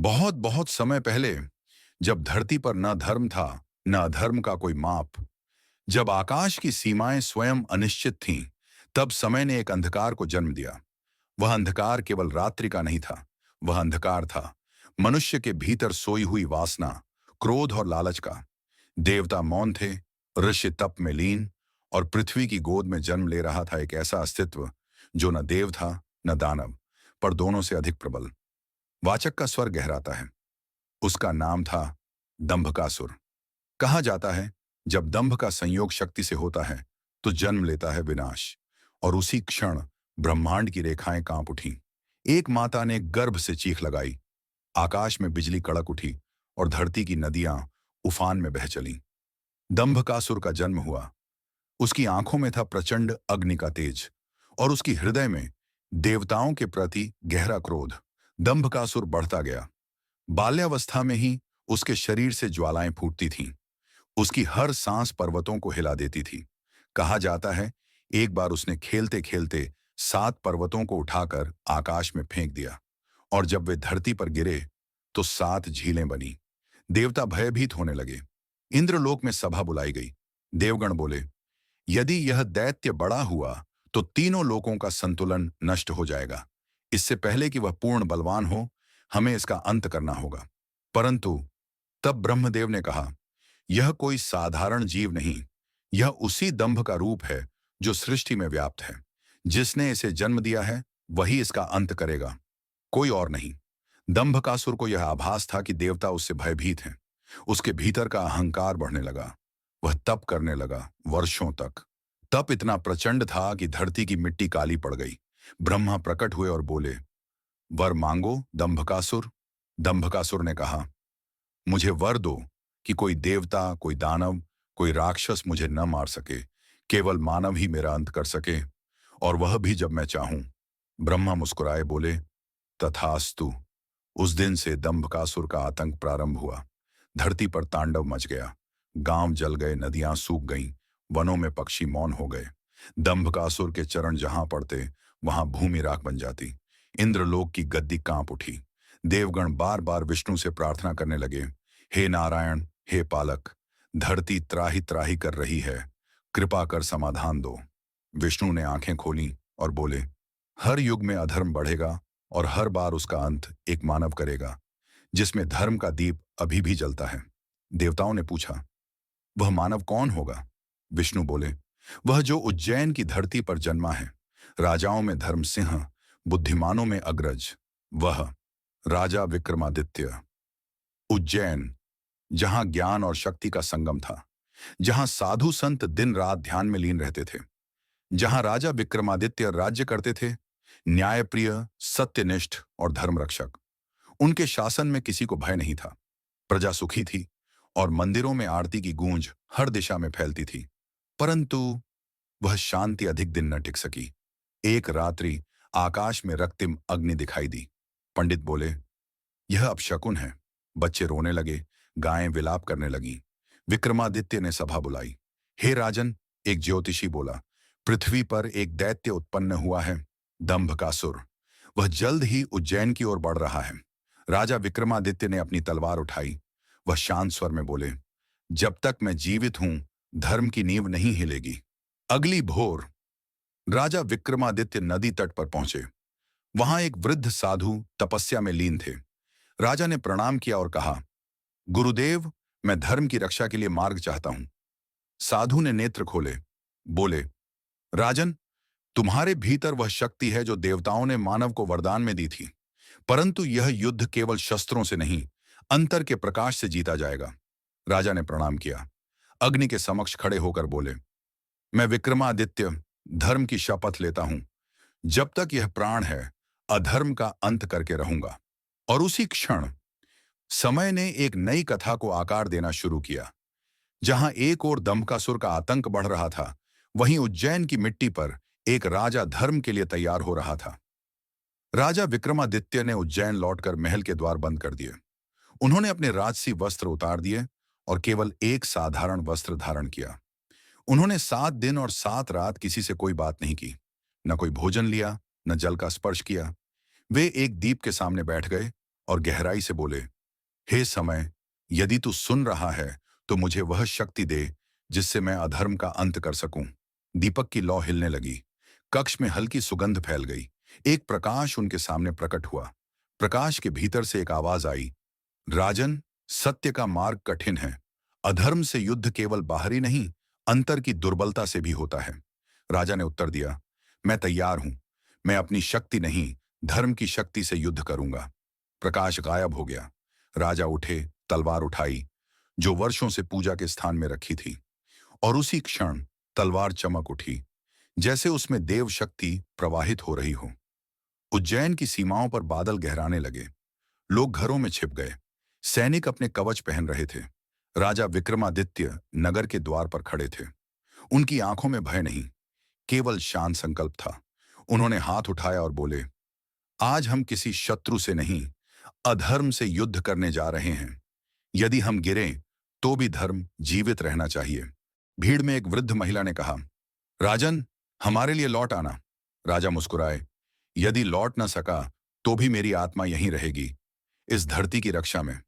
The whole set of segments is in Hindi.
बहुत बहुत समय पहले, जब धरती पर न धर्म था न अधर्म का कोई माप, जब आकाश की सीमाएं स्वयं अनिश्चित थीं, तब समय ने एक अंधकार को जन्म दिया। वह अंधकार केवल रात्रि का नहीं था, वह अंधकार था मनुष्य के भीतर सोई हुई वासना, क्रोध और लालच का। देवता मौन थे, ऋषि तप में लीन, और पृथ्वी की गोद में जन्म ले रहा था एक ऐसा अस्तित्व जो न देव था न दानव, पर दोनों से अधिक प्रबल। वाचक का स्वर गहराता है। उसका नाम था दंभकासुर। कहा जाता है, जब दंभ का संयोग शक्ति से होता है तो जन्म लेता है विनाश। और उसी क्षण ब्रह्मांड की रेखाएं कांप उठी। एक माता ने गर्भ से चीख लगाई, आकाश में बिजली कड़क उठी और धरती की नदियां उफान में बह चलीं। दंभकासुर का जन्म हुआ। उसकी आंखों में था प्रचंड अग्नि का तेज, और उसकी हृदय में देवताओं के प्रति गहरा क्रोध। दंभकासुर बढ़ता गया। बाल्यावस्था में ही उसके शरीर से ज्वालाएं फूटती थीं। उसकी हर सांस पर्वतों को हिला देती थी। कहा जाता है, एक बार उसने खेलते खेलते 7 पर्वतों को उठाकर आकाश में फेंक दिया, और जब वे धरती पर गिरे तो 7 झीलें बनी। देवता भयभीत होने लगे। इंद्रलोक में सभा बुलाई गई। देवगण बोले, यदि यह दैत्य बड़ा हुआ तो तीनों लोकों का संतुलन नष्ट हो जाएगा। इससे पहले कि वह पूर्ण बलवान हो, हमें इसका अंत करना होगा। परंतु तब ब्रह्मदेव ने कहा, यह कोई साधारण जीव नहीं, यह उसी दंभ का रूप है जो सृष्टि में व्याप्त है। जिसने इसे जन्म दिया है वही इसका अंत करेगा, कोई और नहीं। दंभकासुर को यह आभास था कि देवता उससे भयभीत हैं। उसके भीतर का अहंकार बढ़ने लगा। वह तप करने लगा, वर्षों तक। तप इतना प्रचंड था कि धरती की मिट्टी काली पड़ गई। ब्रह्मा प्रकट हुए और बोले, वर मांगो दंभकासुर। दंभकासुर ने कहा, मुझे वर दो कि कोई देवता, कोई दानव, कोई राक्षस मुझे न मार सके। केवल मानव ही मेरा अंत कर सके, और वह भी जब मैं चाहूं। ब्रह्मा मुस्कुराए बोले, तथास्तु। उस दिन से दंभकासुर का आतंक प्रारंभ हुआ। धरती पर तांडव मच गया। गांव जल गए, नदियां सूख गईं, वनों में पक्षी मौन हो गए। दंभकासुर के चरण जहां पड़ते वहां भूमि राख बन जाती। इंद्रलोक की गद्दी कांप उठी। देवगण बार बार विष्णु से प्रार्थना करने लगे, हे नारायण, हे पालक, धरती त्राही त्राही कर रही है, कृपा कर समाधान दो। विष्णु ने आंखें खोली और बोले, हर युग में अधर्म बढ़ेगा, और हर बार उसका अंत एक मानव करेगा जिसमें धर्म का दीप अभी भी जलता है। देवताओं ने पूछा, वह मानव कौन होगा? विष्णु बोले, वह जो उज्जैन की धरती पर जन्मा है। राजाओं में धर्म सिंह, बुद्धिमानों में अग्रज। वह राजा विक्रमादित्य। उज्जैन, जहां ज्ञान और शक्ति का संगम था, जहां साधु संत दिन रात ध्यान में लीन रहते थे, जहां राजा विक्रमादित्य राज्य करते थे, न्यायप्रिय, सत्यनिष्ठ और धर्मरक्षक। उनके शासन में किसी को भय नहीं था। प्रजा सुखी थी, और मंदिरों में आरती की गूंज हर दिशा में फैलती थी। परंतु वह शांति अधिक दिन न टिक सकी। एक रात्रि आकाश में रक्तिम अग्नि दिखाई दी। पंडित बोले, यह अपशकुन है। बच्चे रोने लगे, गायें विलाप करने लगीं। विक्रमादित्य ने सभा बुलाई। हे राजन, एक ज्योतिषी बोला, पृथ्वी पर एक दैत्य उत्पन्न हुआ है, दंभकासुर। वह जल्द ही उज्जैन की ओर बढ़ रहा है। राजा विक्रमादित्य ने अपनी तलवार उठाई। वह शांत स्वर में बोले, जब तक मैं जीवित हूं, धर्म की नींव नहीं हिलेगी। अगली भोर राजा विक्रमादित्य नदी तट पर पहुंचे। वहां एक वृद्ध साधु तपस्या में लीन थे। राजा ने प्रणाम किया और कहा, गुरुदेव, मैं धर्म की रक्षा के लिए मार्ग चाहता हूं। साधु ने नेत्र खोले, बोले, राजन, तुम्हारे भीतर वह शक्ति है जो देवताओं ने मानव को वरदान में दी थी। परंतु यह युद्ध केवल शस्त्रों से नहीं, अंतर के प्रकाश से जीता जाएगा। राजा ने प्रणाम किया। अग्नि के समक्ष खड़े होकर बोले, मैं विक्रमादित्य धर्म की शपथ लेता हूं, जब तक यह प्राण है, अधर्म का अंत करके रहूंगा। और उसी क्षण समय ने एक नई कथा को आकार देना शुरू किया। जहां एक ओर दंभकासुर का आतंक बढ़ रहा था, वहीं उज्जैन की मिट्टी पर एक राजा धर्म के लिए तैयार हो रहा था। राजा विक्रमादित्य ने उज्जैन लौटकर महल के द्वार बंद कर दिए। उन्होंने अपने राजसी वस्त्र उतार दिए और केवल एक साधारण वस्त्र धारण किया। उन्होंने 7 दिन और 7 रात किसी से कोई बात नहीं की, न कोई भोजन लिया, न जल का स्पर्श किया। वे एक दीप के सामने बैठ गए और गहराई से बोले, हे समय, यदि तू सुन रहा है तो मुझे वह शक्ति दे जिससे मैं अधर्म का अंत कर सकूं। दीपक की लौ हिलने लगी। कक्ष में हल्की सुगंध फैल गई। एक प्रकाश उनके सामने प्रकट हुआ। प्रकाश के भीतर से एक आवाज आई, राजन, सत्य का मार्ग कठिन है। अधर्म से युद्ध केवल बाहरी नहीं, अंतर की दुर्बलता से भी होता है। राजा ने उत्तर दिया, मैं तैयार हूं। मैं अपनी शक्ति नहीं, धर्म की शक्ति से युद्ध करूंगा। प्रकाश गायब हो गया। राजा उठे, तलवार उठाई, जो वर्षों से पूजा के स्थान में रखी थी, और उसी क्षण तलवार चमक उठी, जैसे उसमें देव शक्ति प्रवाहित हो रही हो। उज्जैन की सीमाओं पर बादल गहराने लगे। लोग घरों में छिप गए। सैनिक अपने कवच पहन रहे थे। राजा विक्रमादित्य नगर के द्वार पर खड़े थे। उनकी आंखों में भय नहीं, केवल शांत संकल्प था। उन्होंने हाथ उठाया और बोले, आज हम किसी शत्रु से नहीं, अधर्म से युद्ध करने जा रहे हैं। यदि हम गिरें तो भी धर्म जीवित रहना चाहिए। भीड़ में एक वृद्ध महिला ने कहा, राजन, हमारे लिए लौट आना। राजा मुस्कुराए, यदि लौट न सका तो भी मेरी आत्मा यहीं रहेगी, इस धरती की रक्षा में।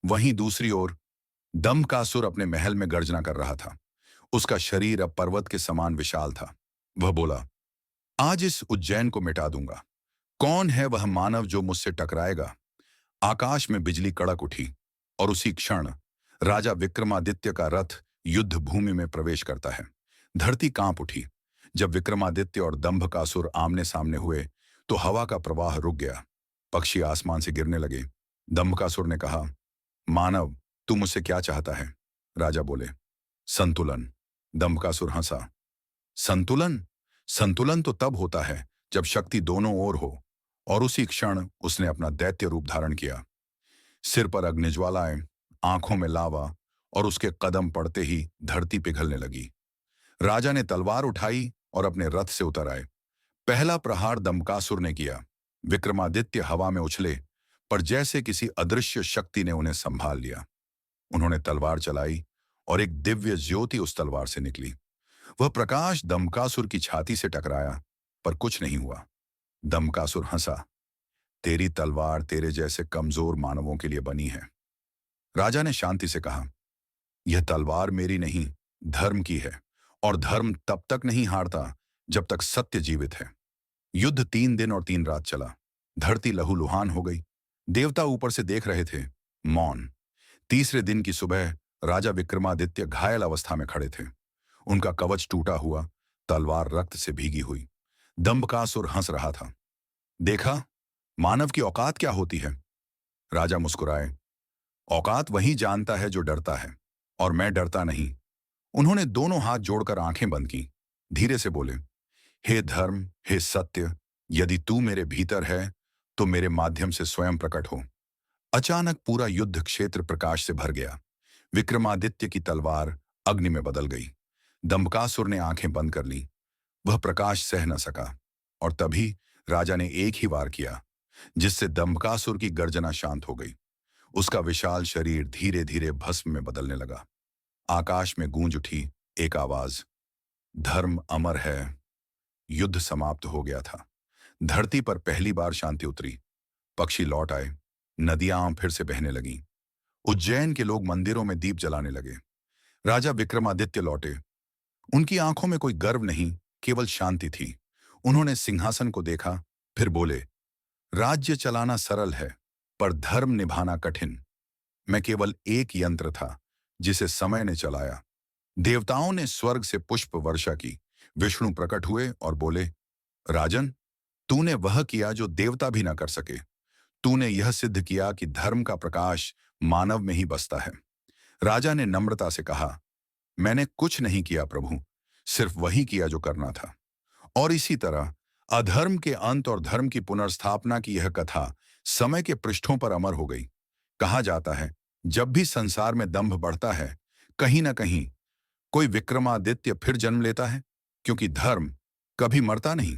वहीं दूसरी ओर दंभकासुर अपने महल में गर्जना कर रहा था। उसका शरीर अब पर्वत के समान विशाल था। वह बोला, आज इस उज्जैन को मिटा दूंगा। कौन है वह मानव जो मुझसे टकराएगा? आकाश में बिजली कड़क उठी, और उसी क्षण राजा विक्रमादित्य का रथ युद्ध भूमि में प्रवेश करता है। धरती कांप उठी। जब विक्रमादित्य और दंभकासुर आमने सामने हुए तो हवा का प्रवाह रुक गया। पक्षी आसमान से गिरने लगे। दंभकासुर ने कहा, मानव, तू मुझसे क्या चाहता है? राजा बोले, संतुलन। दंभकासुर हंसा, संतुलन? संतुलन तो तब होता है जब शक्ति दोनों ओर हो। और उसी क्षण उसने अपना दैत्य रूप धारण किया। सिर पर अग्निज्वालाएं, आंखों में लावा, और उसके कदम पड़ते ही धरती पिघलने लगी। राजा ने तलवार उठाई और अपने रथ से उतर आए। पहला प्रहार दंभकासुर ने किया। विक्रमादित्य हवा में उछले, पर जैसे किसी अदृश्य शक्ति ने उन्हें संभाल लिया। उन्होंने तलवार चलाई और एक दिव्य ज्योति उस तलवार से निकली। वह प्रकाश दंभकासुर की छाती से टकराया, पर कुछ नहीं हुआ। दंभकासुर हंसा, तेरी तलवार तेरे जैसे कमजोर मानवों के लिए बनी है। राजा ने शांति से कहा, यह तलवार मेरी नहीं, धर्म की है, और धर्म तब तक नहीं हारता जब तक सत्य जीवित है। युद्ध 3 दिन और 3 रात चला। धरती लहूलुहान हो गई। देवता ऊपर से देख रहे थे, मौन। तीसरे दिन की सुबह राजा विक्रमादित्य घायल अवस्था में खड़े थे। उनका कवच टूटा हुआ, तलवार रक्त से भीगी हुई। दंभकासुर हंस रहा था। देखा, मानव की औकात क्या होती है? राजा मुस्कुराए, औकात वही जानता है जो डरता है, और मैं डरता नहीं। उन्होंने दोनों हाथ जोड़कर आंखें बंद की। धीरे से बोले, हे धर्म, हे सत्य, यदि तू मेरे भीतर है तो मेरे माध्यम से स्वयं प्रकट हो। अचानक पूरा युद्ध क्षेत्र प्रकाश से भर गया। विक्रमादित्य की तलवार अग्नि में बदल गई। दंभकासुर ने आंखें बंद कर ली। वह प्रकाश सह न सका, और तभी राजा ने एक ही वार किया, जिससे दंभकासुर की गर्जना शांत हो गई। उसका विशाल शरीर धीरे धीरे भस्म में बदलने लगा। आकाश में गूंज उठी एक आवाज, धर्म अमर है। युद्ध समाप्त हो गया था। धरती पर पहली बार शांति उतरी। पक्षी लौट आए। नदियां फिर से बहने लगीं। उज्जैन के लोग मंदिरों में दीप जलाने लगे। राजा विक्रमादित्य लौटे। उनकी आंखों में कोई गर्व नहीं, केवल शांति थी। उन्होंने सिंहासन को देखा, फिर बोले, राज्य चलाना सरल है, पर धर्म निभाना कठिन। मैं केवल एक यंत्र था जिसे समय ने चलाया। देवताओं ने स्वर्ग से पुष्प वर्षा की। विष्णु प्रकट हुए और बोले, राजन, तूने वह किया जो देवता भी न कर सके। तूने यह सिद्ध किया कि धर्म का प्रकाश मानव में ही बसता है। राजा ने नम्रता से कहा, मैंने कुछ नहीं किया प्रभु, सिर्फ वही किया जो करना था। और इसी तरह अधर्म के अंत और धर्म की पुनर्स्थापना की यह कथा समय के पृष्ठों पर अमर हो गई। कहा जाता है, जब भी संसार में दंभ बढ़ता है, कहीं न कहीं कोई विक्रमादित्य फिर जन्म लेता है, क्योंकि धर्म कभी मरता नहीं।